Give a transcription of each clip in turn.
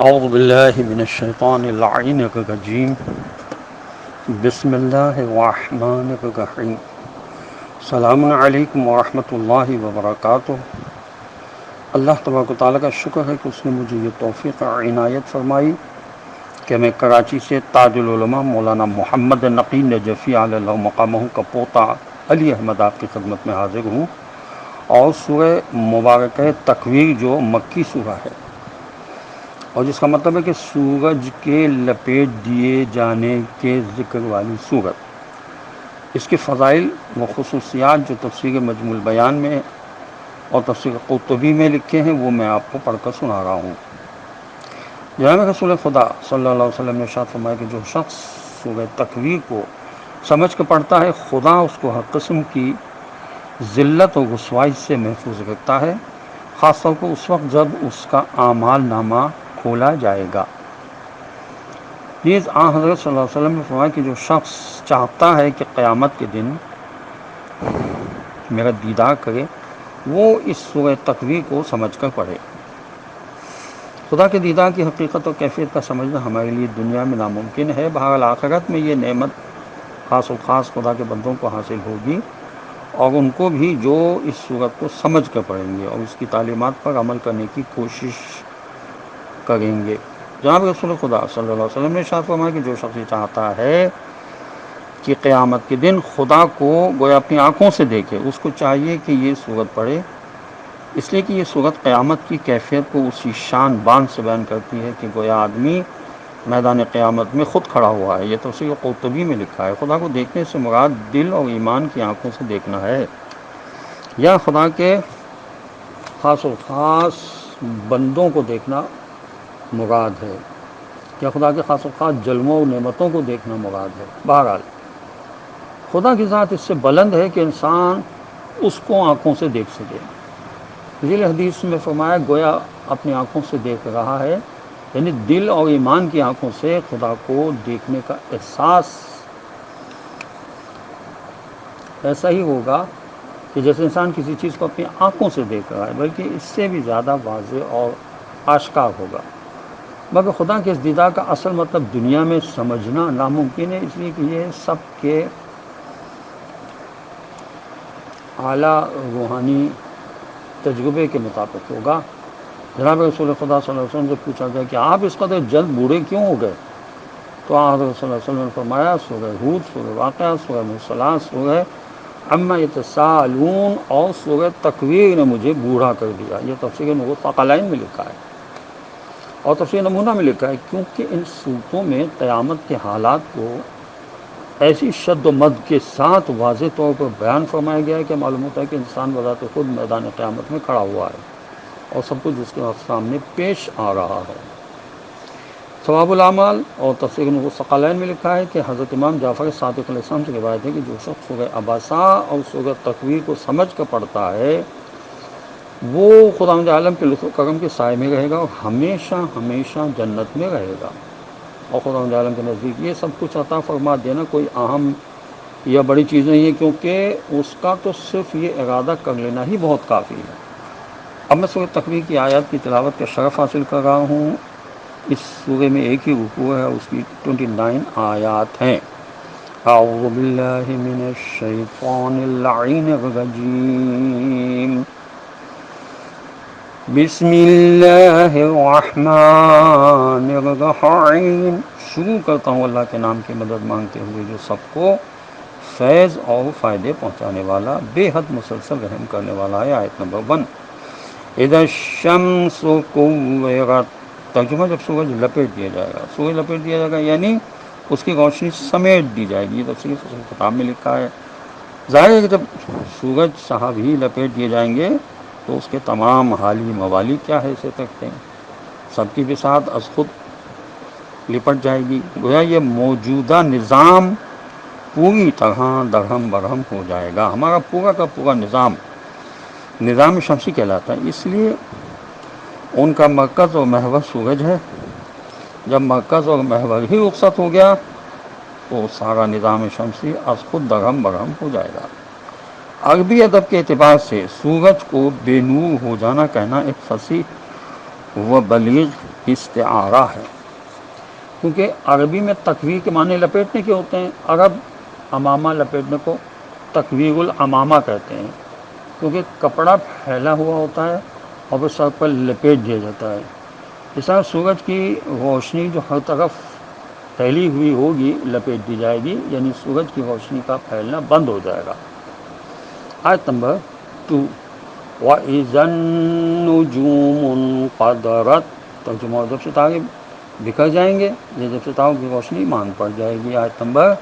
اعوذ باللہ من الشیطان اللعین الرجیم بسم اللہ الرحمن الرحیم السلام علیکم ورحمۃ اللہ وبرکاتہ۔ اللہ تبارک و تعالیٰ کا شکر ہے کہ اس نے مجھے یہ توفیق عنایت فرمائی کہ میں کراچی سے تاج العلماء مولانا محمد نقی نجفی علیہ اللہ مقامہ کا پوتا علی احمد آپ کی خدمت میں حاضر ہوں، اور سورہ مبارکہ تکویر جو مکی سورہ ہے، اور جس کا مطلب ہے کہ سورج کے لپیٹ دیے جانے کے ذکر والی سورت، اس کے فضائل و خصوصیات جو تفسیر مجموع البیان میں اور تفسیر قرطبی میں لکھے ہیں وہ میں آپ کو پڑھ کر سنا رہا ہوں۔ جناب رسول خدا صلی اللہ علیہ وسلم نے ارشاد فرمایا کہ جو شخص سورہ تکویر کو سمجھ کے پڑھتا ہے، خدا اس کو ہر قسم کی ذلت و رسوائی سے محفوظ رکھتا ہے، خاص طور پر اس وقت جب اس کا اعمال نامہ کھولا جائے گا۔ نیز آن حضرت صلی اللہ علیہ وسلم نے فرمایا کہ جو شخص چاہتا ہے کہ قیامت کے دن میرا دیدار کرے، وہ اس سورہ تکویر کو سمجھ کر پڑھے۔ خدا کے دیدار کی حقیقت اور کیفیت کا سمجھنا ہمارے لیے دنیا میں ناممکن ہے، بہرحال آخرت میں یہ نعمت خاص و خاص خدا کے بندوں کو حاصل ہوگی، اور ان کو بھی جو اس سورت کو سمجھ کر پڑھیں گے اور اس کی تعلیمات پر عمل کرنے کی کوشش کریں گے۔ جناب رسول خدا صلی اللہ علیہ وسلم نے ارشاد فرمایا کہ جو شخص یہ چاہتا ہے کہ قیامت کے دن خدا کو گویا اپنی آنکھوں سے دیکھے، اس کو چاہیے کہ یہ سورت پڑھے، اس لیے کہ یہ سورت قیامت کی کیفیت کو اسی شان بان سے بیان کرتی ہے کہ گویا آدمی میدان قیامت میں خود کھڑا ہوا ہے۔ یہ تفسیر قرطبی میں لکھا ہے۔ خدا کو دیکھنے سے مراد دل اور ایمان کی آنکھوں سے دیکھنا ہے، یا خدا کے خاص و خاص بندوں کو دیکھنا مراد ہے، یا خدا کے خاص و خاص جلووں اور نعمتوں کو دیکھنا مراد ہے۔ بہرحال خدا کی ذات اس سے بلند ہے کہ انسان اس کو آنکھوں سے دیکھ سکے۔ ذیل حدیث میں فرمایا گویا اپنی آنکھوں سے دیکھ رہا ہے، یعنی دل اور ایمان کی آنکھوں سے خدا کو دیکھنے کا احساس ایسا ہی ہوگا کہ جیسے انسان کسی چیز کو اپنی آنکھوں سے دیکھ رہا ہے، بلکہ اس سے بھی زیادہ واضح اور آشکار ہوگا۔ مگر خدا کے اس دیدار کا اصل مطلب دنیا میں سمجھنا ناممکن ہے، اس لیے کہ یہ سب کے اعلیٰ روحانی تجربے کے مطابق ہوگا۔ جناب رسول خدا صلی اللہ علیہ وسلم سے پوچھا گیا کہ آپ اس قدر جلد بوڑھے کیوں ہو گئے؟ تو حضرت صلی اللہ علیہ وسلم نے فرمایا سورہ ہود، سورہ واقعہ، سورہ مرسلات، سورہ عما یتساءلون اور سورہ تکویر نے مجھے بوڑھا کر دیا۔ یہ تفسیر ثقلین میں لکھا ہے، اور تفسیر نمونہ میں لکھا ہے، کیونکہ ان صورتوں میں قیامت کے حالات کو ایسی شد و مد کے ساتھ واضح طور پر بیان فرمایا گیا ہے کہ معلوم ہوتا ہے کہ انسان بذات خود میدان قیامت میں کھڑا ہوا ہے اور سب کچھ اس کے سامنے پیش آ رہا ہے۔ ثواب الاعمال اور تفسیر ثقلین میں لکھا ہے کہ حضرت امام جعفر صادق علیہ السلام سے روایت ہے کہ جو شخص سورہ عباسہ اور سورہ تکویر کو سمجھ کر پڑھتا ہے، وہ خداوند عالم کے لطف و کرم کے سائے میں رہے گا اور ہمیشہ ہمیشہ جنت میں رہے گا، اور خداوند عالم کے نزدیک یہ سب کچھ عطا فرما دینا کوئی اہم یا بڑی چیز نہیں ہے، کیونکہ اس کا تو صرف یہ ارادہ کر لینا ہی بہت کافی ہے۔ اب میں سورہ تکویر کی آیات کی تلاوت کا شرف حاصل کر رہا ہوں۔ اس سورے میں ایک ہی رکوع ہے، اس کی 29 آیات ہیں۔ اعوذ باللہ من الشیطان اللعین الرجیم، بسم اللہ الرحمن الرحیم۔ شروع کرتا ہوں اللہ کے نام کی مدد مانگتے ہوئے جو سب کو فیض اور فائدے پہنچانے والا، بے حد مسلسل رحم کرنے والا ہے۔ آیت نمبر 1، اذا الشمس کورت۔ ترجمہ جب سورج لپیٹ دیا جائے گا، سورج لپیٹ دیا جائے گا یعنی اس کی روشنی سمیٹ دی جائے گی۔ یہ تفسیر فصل کتاب میں لکھا ہے۔ ظاہر ہے کہ جب سورج صاحب ہی لپیٹ دیے جائیں گے تو اس کے تمام حالی موالی کیا حیثیت رکھتے ہیں، سب کی بساط از خود لپٹ جائے گی۔ گویا یہ موجودہ نظام پوری طرح درہم برہم ہو جائے گا۔ ہمارا پورا کا پورا نظام شمسی کہلاتا ہے، اس لیے ان کا مرکز اور محور سورج ہے۔ جب مرکز اور محور ہی رخصت ہو گیا تو سارا نظام شمسی از خود درہم برہم ہو جائے گا۔ عربی ادب کے اعتبار سے سورج کو بے نور ہو جانا کہنا ایک فصیح وہ بلیغ استعارہ ہے، کیونکہ عربی میں تکویر کے معنی لپیٹنے کے ہوتے ہیں. عرب امامہ لپیٹنے کو تکویر الامامہ کہتے ہیں، کیونکہ کپڑا پھیلا ہوا ہوتا ہے اور وہ سر پر لپیٹ دیا جاتا ہے. اس طرح سورج کی روشنی جو ہر طرف پھیلی ہوئی ہوگی لپیٹ دی جائے گی، یعنی سورج کی روشنی کا پھیلنا بند ہو جائے گا. آیت نمبر 2، وَإِذَا النُّجُومُ انقَدَرَتْ، ترجمہ جب ستارے بکھر جائیں گے، یہ جب ستاروں کی روشنی ماند پڑ جائے گی. آیت نمبر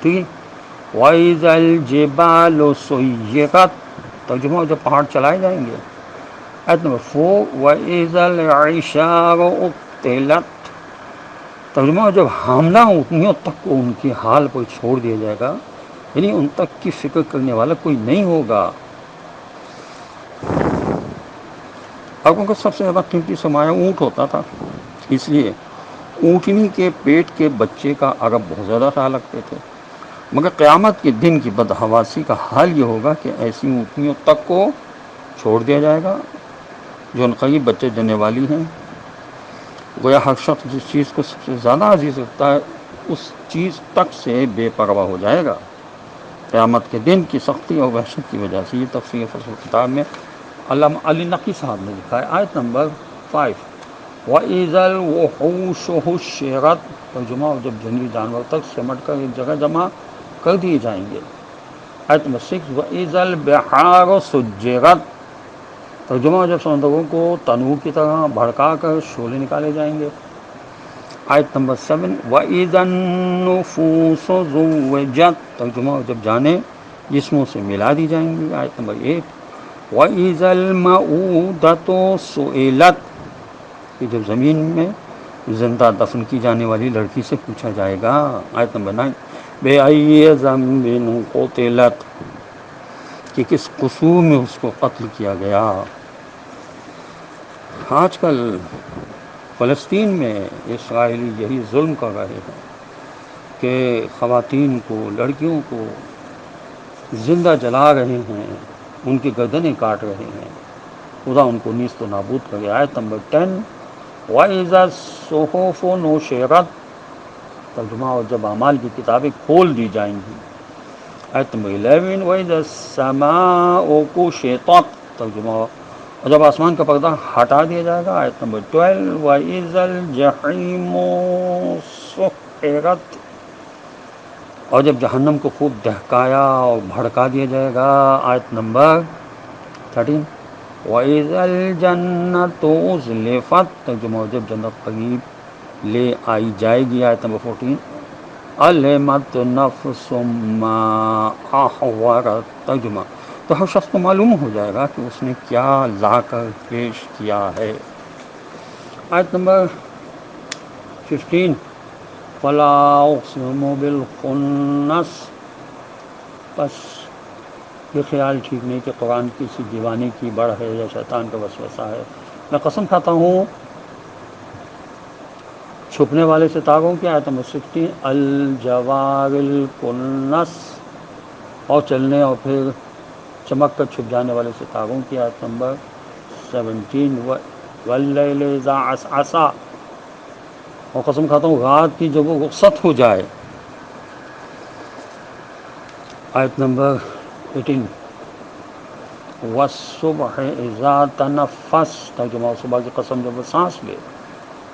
3، وَإِذَا الْجِبَالُ سُيِّرَتْ، ترجمہ جب پہاڑ چلائے جائیں گے. آیت نمبر 4، وَإِذَا الْعِشَارُ عُطِّلَتْ، ترجمہ جب حاملہ اونٹنیوں تک کو ان کی حال پر چھوڑ دیا جائے گا، یعنی ان تک کی فکر کرنے والا کوئی نہیں ہوگا. عربوں کا سب سے زیادہ قیمتی سرمایہ اونٹ ہوتا تھا، اس لیے اونٹنی کے پیٹ کے بچے کا عرب بہت زیادہ خیال رکھتے تھے. مگر قیامت کے دن کی بدحواسی کا حال یہ ہوگا کہ ایسی اونٹنیوں تک کو چھوڑ دیا جائے گا جو ان قریب بچے دینے والی ہیں. گویا ہر شخص جس چیز کو سب سے زیادہ عزیز رکھتا ہے اس چیز تک سے بے پرواہ ہو جائے گا قیامت کے دن کی سختی اور وحشت کی وجہ سے. یہ تفسیر فصل کتاب میں علامہ علی نقی صاحب نے لکھا ہے. آیت نمبر 5، وَإِذَا الْوُحُوشُ حُشِّرَتْ، ترجمہ جب جنگلی جانور تک سمٹ کر ایک جگہ جمع کر دیے جائیں گے. آیت نمبر 6، وَإِذَا الْبِحَارُ سُجِّرَتْ، ترجمہ جب سمندروں کو تنور کی طرح بھڑکا کر شعلے نکالے جائیں گے. آیت نمبر 7، وَإِذَا النُّفُوسُ زُوِّجَتْ، ترجمہ جب جانیں جسموں سے ملا دی جائیں گی. آیت نمبر 8، وَإِذَا الْمَوْءُودَةُ سُئِلَتْ، کہ جب زمین میں زندہ دفن کی جانے والی لڑکی سے پوچھا جائے گا. آیت نمبر 9، بِأَيِّ ذَنبٍ قُتِلَتْ، کہ کس قصور میں اس کو قتل کیا گیا. آج کل فلسطین میں اسرائیلی یہی ظلم کر رہے ہیں کہ خواتین کو، لڑکیوں کو زندہ جلا رہے ہیں، ان کی گردنیں کاٹ رہے ہیں. خدا ان کو نیست و نابود کرے. آیت نمبر 10، وَإِذَا الصُّحُفُ نُشِرَتْ، ترجمہ اور جب اعمال کی کتابیں کھول دی جائیں گی. آیت نمبر 11، وَإِذَا السَّمَاءُ كُشِطَتْ، ترجمہ اور جب آسمان کا پردہ ہٹا دیا جائے گا. آیت نمبر 12، وَإِذَا الْجَحِيمُ سُعِّرَتْ، اور جب جہنم کو خوب دہکایا اور بھڑکا دیا جائے گا. آیت نمبر 13، وَإِذَا الْجَنَّةُ أُزْلِفَتْ، ترجمہ جب جنت قریب لے آئی جائے گی. آیت نمبر 14، عَلِمَتْ نَفْسٌ مَّا أَحْضَرَتْ، ترجمہ تو ہر شخص کو معلوم ہو جائے گا کہ اس نے کیا لا کر پیش کیا ہے. آیت نمبر 15، فَلَا أُقْسِمُ بِالْخُنَّسِ، بس یہ خیال ٹھیک نہیں کہ قرآن کسی دیوانے کی بڑھ ہے یا شیطان کا وسوسہ ہے. میں قسم کھاتا ہوں چھپنے والے ستاروں کی. آیت نمبر 16، الجوار الکنس، اور چلنے اور پھر چمک کر چھپ جانے والے ستاروں کی. آیت نمبر 17، واللیل اذا عسعس، اور قسم کھاتا ہوں رات کی جب وہ رخصت ہو جائے. آیت نمبر 18، والصبح اذا تنفس، ترجمہ صبح کی قسم جب وہ سانس لے،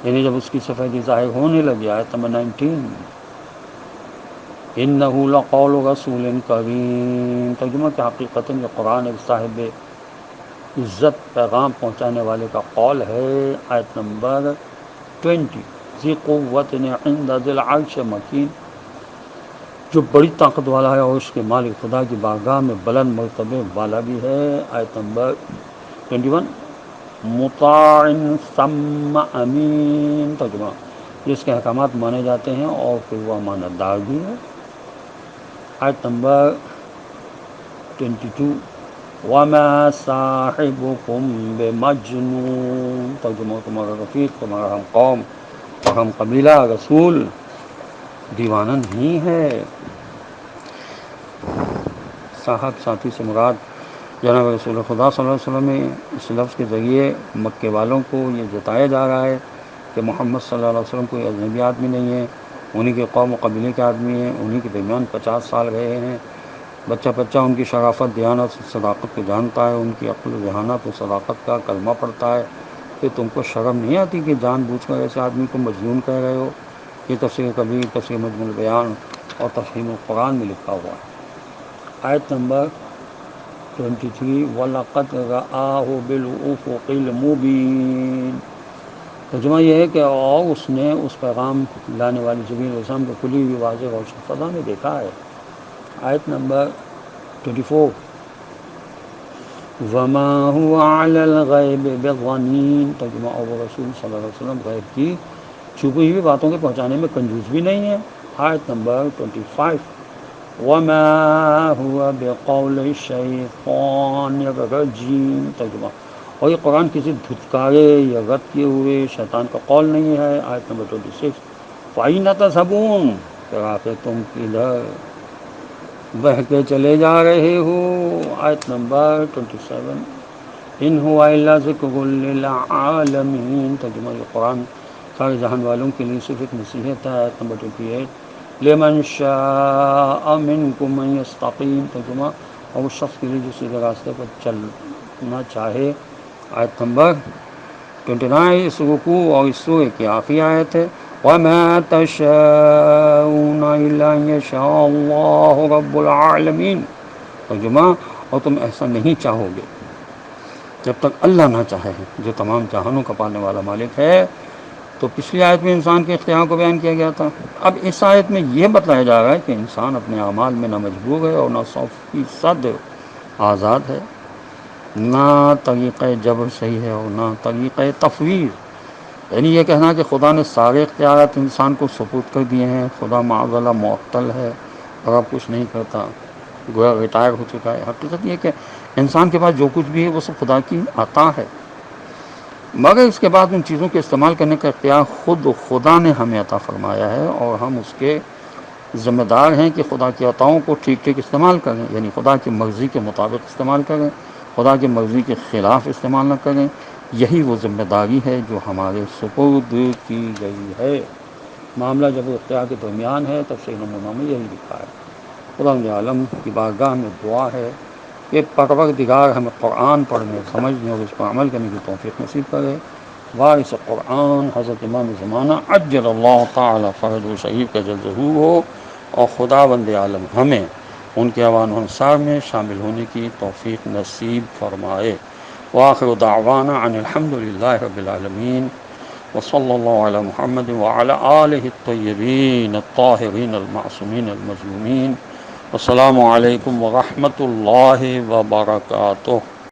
یعنی جب اس کی سفیدی ظاہر ہونے لگی. آیت نمبر 19، انہ لقول رسول کریم، ترجمہ کہ حقیقت یہ قرآن ایک صاحب عزت پیغام پہنچانے والے کا قول ہے. آیت نمبر 20، ذی قوت عند ذی العرش مکین، جو بڑی طاقت والا ہے اور اس کے مالک خدا کی بارگاہ میں بلند مرتبے والا بھی ہے. آیت نمبر 21، مطاع ثم امین، ترجمہ جس کے احکامات مانے جاتے ہیں اور پھر وہ امانت دار بھی ہے. آیت نمبر 22، وَمَا صَاحِبُكُم بِمَجْنُونٍ، ترجمہ تمہارا رفیق، تمہارا ہم قوم اور ہم قبیلہ رسول دیوانہ نہیں ہے. صاحب ساتھی سے مراد جناب رسول خدا صلی اللہ علیہ وسلم میں اس لفظ کے ذریعے مکے والوں کو یہ جتایا جا رہا ہے کہ محمد صلی اللہ علیہ وسلم کوئی اجنبی آدمی نہیں ہے، انہی کے قوم و قبیلے کے آدمی ہیں، انہی کے درمیان 50 سال رہے ہیں۔ بچہ بچہ ان کی شرافت، دیانت، صداقت کو جانتا ہے، ان کی عقل و ذہانت و صداقت کا کلمہ پڑھتا ہے، کہ تم کو شرم نہیں آتی کہ جان بوجھ کر ایسے آدمی کو مجنون کہہ رہے ہو؟ یہ تفسیر کبیر، تفسیر مجموع البیان اور تفہیم القرآن میں لکھا ہوا ہے۔ آیت نمبر 23 وَلَقَدْ رَآهُ بِالْأُفُقِ الْمُبِينِ۔ ترجمہ یہ ہے کہ اور اس نے اس پیغام لانے والی جبریل علیہ السلام کو کھلی ہوئی واضح روشن فضا میں دیکھا ہے۔ آیت نمبر 24 وَمَا هُوَ عَلَى الْغَيْبِ بِضَنِينٍ۔ ترجمہ اور وہ رسول صلی اللہ علیہ وسلم غیب کی چھپی ہوئی باتوں کے پہنچانے میں کنجوس بھی نہیں ہے۔ آیت نمبر 25 وَمَا هُوَ بِقَوْلِ الشَّيْطَانِ الرَّجِيمِ۔ ترجمہ اور یہ قرآن کسی دھتکارے یا رد کیے ہوئے شیطان کا قول نہیں ہے۔ آیت نمبر 26 فَأَيْنَ تَذْهَبُونَ۔ پھر آخر تم کدھر بہہ کے چلے جا رہے ہو۔ آیت نمبر 27 إِنْ هُوَ إِلَّا ذِكْرٌ لِّلْعَالَمِينَ۔ ترجمہ یہ قرآن سارے جہان والوں کے لیے صرف ایک نصیحت ہے۔ آیت نمبر 28 لِمَنْ شَاءَ مِنْكُمْ أَنْ يَسْتَقِيمَ۔ ترجمہ اور اس شخص کے لیے جو سیدھے راستے پر چلنا چاہے۔ آیت نمبر 29 اس رکوع اور اس سورہ کی آخری آیت ہے وَمَا تَشَاءُونَ إِلَّا أَن يَشَاءَ اللَّهُ رَبُّ الْعَالَمِينَ۔ ترجمہ اور تم ایسا نہیں چاہو گے جب تک اللہ نہ چاہے، جو تمام جہانوں کا پالنے والا مالک ہے۔ تو پچھلی آیت میں انسان کے اختیار کو بیان کیا گیا تھا، اب اس آیت میں یہ بتلایا جا رہا ہے کہ انسان اپنے اعمال میں نہ مجبور ہے اور نہ 100% آزاد ہے، نہ طریقہ جبر صحیح ہے اور نہ طریقہ تفویض، یعنی یہ کہنا کہ خدا نے سارے اختیارات انسان کو سپرد کر دیے ہیں، خدا معاذ اللہ معطل ہے اور اب کچھ نہیں کرتا، گویا ریٹائر ہو چکا ہے۔ حقیقت یہ کہ انسان کے پاس جو کچھ بھی ہے وہ سب خدا کی عطا ہے، مگر اس کے بعد ان چیزوں کے استعمال کرنے کا اختیار خود خدا نے ہمیں عطا فرمایا ہے، اور ہم اس کے ذمہ دار ہیں کہ خدا کی عطاؤں کو ٹھیک ٹھیک استعمال کریں، یعنی خدا کی مرضی کے مطابق استعمال کریں، خدا کی مرضی کے خلاف استعمال نہ کریں۔ یہی وہ ذمہ داری ہے جو ہمارے سپرد کی گئی ہے۔ معاملہ جب اختیار کے درمیان ہے، تفسیر نمونہ میں یہی لکھا ہے۔ خدا عالم کی بارگاہ میں دعا ہے کہ پروردگار ہمیں قرآن پڑھنے، سمجھنے اور اس پر عمل کرنے کی توفیق نصیب کرے۔ وارث قرآن حضرت امام زمانہ عجل اللہ تعالی فرج شریف کا جل ظہور ہو، اور خدا بند عالم ہمیں ان کے اوان و انصار میں شامل ہونے کی توفیق نصیب فرمائے۔ وآخر دعوانا ان الحمد للہ رب العالمین، وصلی اللہ علی محمد وعلی آلہ الطیبین الطاہرین المعصومین المظلومین۔ السلام علیکم ورحمۃ اللہ وبرکاتہ۔